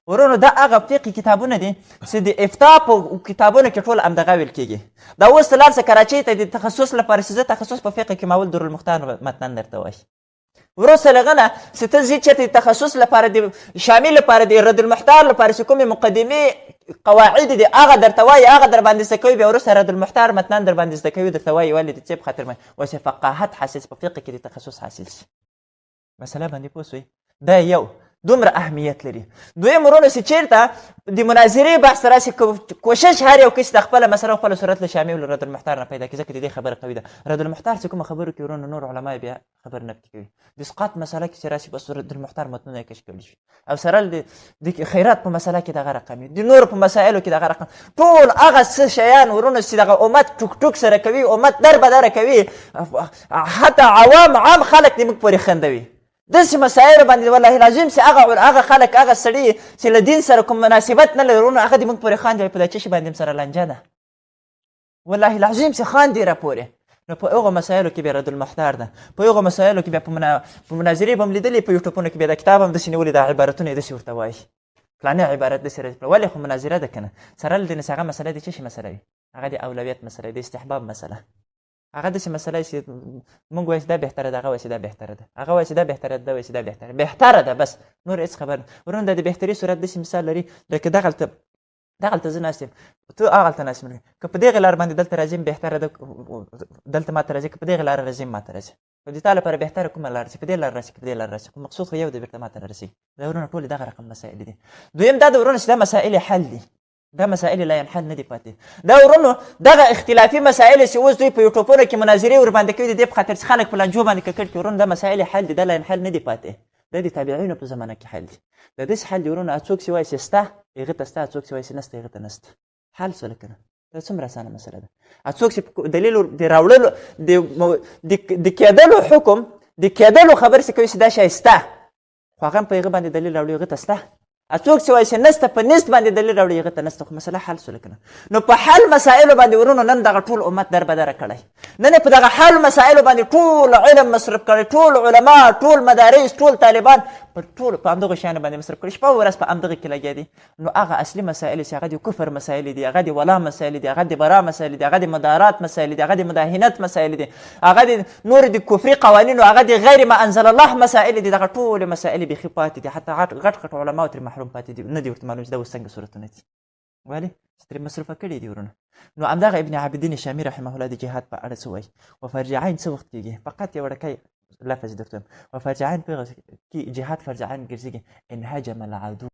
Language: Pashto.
ورونو دا هغه فقهي کتابونه دي چې د افتاء په کتابونو کې ټول همدغه ویل کېږي. دا اوس ته لاړ شه کراچۍ ته د تخصص لپاره چې زه تخصص په فقه کې ما ول درالمختار متن درته وایي. وروسته له هغه نه چې ته ځې چېرته د تخصص لپاره د شامل لپاره د رد المحتار لپاره چې کومې مقدمې قواعد دي هغه درته وایي، هغه در باندې زده کوي. بیا وروسته رد المحتار متنان در باندې زده کوي، درته وایي ولې د څه په خاطر وایي چې فقاهت حاصل په فقه کې د تخصص حاصل شي. مسله باندې پوه شوئ؟ دا یو دومره اهمیت لري. دویم ورونو چې چېرته د مناظرې بحث راشي کوشش هر یو کس د خپله مسله خپله صورت له شامل رد المحتار نه پیدا کړي، ځکه د دې خبره قوي ده. رد المحتار چې کومه خبرو کې ورونو نور علما بیا خبر نه کوي. د اسقاط مسله کې چې راشي بس رد المحتار متنونه یې کش کولی شي، او سره د خیرات په مسله کې دغه رقم د نور په مسایلو کې دغه رقم ټول هغه څه شیان ورونو چې دغه امت ټوک ټوک سره کوي، امت در بدره کوي، حتی عام خلک دې موږ پورې خندوي. داسې مسایلو باندې والله العظیم چې هغه خلک هغه سړي چې له دین سره کوم مناسبت نه لري ورونو هغه دې موږ پورې خاندي په دا څه شي باندې سره لانجه ده. والله العظیم چې خاندي راپورې. نو په هغو مسایلو کې بیا رد المحتار ده، په هغو مسایلو کې بیا په مناظرې به هم لیدلي، په یوټوبونو کې بیا د کتاب هم داسې نیولي، دا عبارتونه یې داسې ورته وایي فلاني عبارت داسې راځي. ولې خو مناظره ده که نه، سره له دې نه چې هغه مسله د څه شي مسله وي، هغه د اولویت مسله، د استحباب مسله، هغه داسې مسله چې موږ وایو چې دا بهتره ده، هغه وایي چې دا بهتره ده، هغه وایي چې دا بهتره ده، دا وایي چې دا بهتره ده، بس نور هېڅ خبر نه. ورونو دا د بهتري صورت داسې مثال لري لکه دغلته زه ناست یم، ته هغلته ناست یم، که په دغې لار باندې دلته راځي بهتره ده، دلته ما ته راځي، که په دغې لاره راځي ما ته راځي، خو د تا لپاره بهتره کومه لار راسي، په دې لار راسي که په دې لار راسي، خو مقصود خو یو دی بېرته ما ته رارسېږي. دا ورونه ټولې دغه رقم مسایل دي. دویم دا د ورونه چې دا مسایل حل دي، دا مسائل لا ينحل نه دي پاتې. دا ورونو دغه اختلافي مسایل چې اوس دوی په یوټوبونو کې مناظرې ورباندې کوي، د دې په خاطر چې خلک په لانجو باندې ککړ کړي. ورونو دا مسایل حل دي، دا لا ينحل نه دي پاتې، دا د تابعینو په زمانه کې حل دي. دا داسې حل دي ورونو څوک چې وایي چې شته هغه ته شته، څوک چې وایي چې نشته هغه ته نشته. حل شوله که نه؟ دا څومره اسانه مسله ده. څوک چې دلیل د راوړلو د کېدلو حکم د کېدلو خبر چې کوي چې دا شی شته، خو هغه هم په هغه باندې دلیل راوړي، هغه ته شته. څوک چې وایي چې نسته په نست باندې دلیل راوړي هغه ته نسته، خو مسله حل شوله که نه؟ نو په حل مسایلو باندې ورونو نن دغه ټول امت در بدره کړی، نن یې په دغه حل مسایلو باندې ټول علم مصرف کړی، ټول علما، ټول مدارس، ټول طالبان په ټول په همدغو شیانو باندې مصرف کړي، شپه ورځ په همدغې کې لګیا دي. نو هغه اصلي مسایل چې هغه د کفر مسایل دي، هغه د ولا مسایل دي، هغه د برا مسایل دي، هغه د مدارات مسایل دي، هغه د مداهنت مسایل دي، هغه د نور د کفري قوانینو، هغه د غیر ما انزل الله مسایل دي. دغه ټولې مسایل بیخي پاتې دي، حتی غټ علماو ترې محروم پاتې دي، نه دي ورته معلوم چې دا اوس څنګه صورتونه دي، ولې چې ترې مصرفه کړي دي ورونه. نو همدغه ابن عابدین شامي رحمه الله د جهاد په اړه څه وایي؟ وفرجعین څه وخت کېږي؟ فقط یو وړکی لفظ درته وایم، وفرجعین په کې جهاد فرجعین ګرځېږي، ان هجم العدو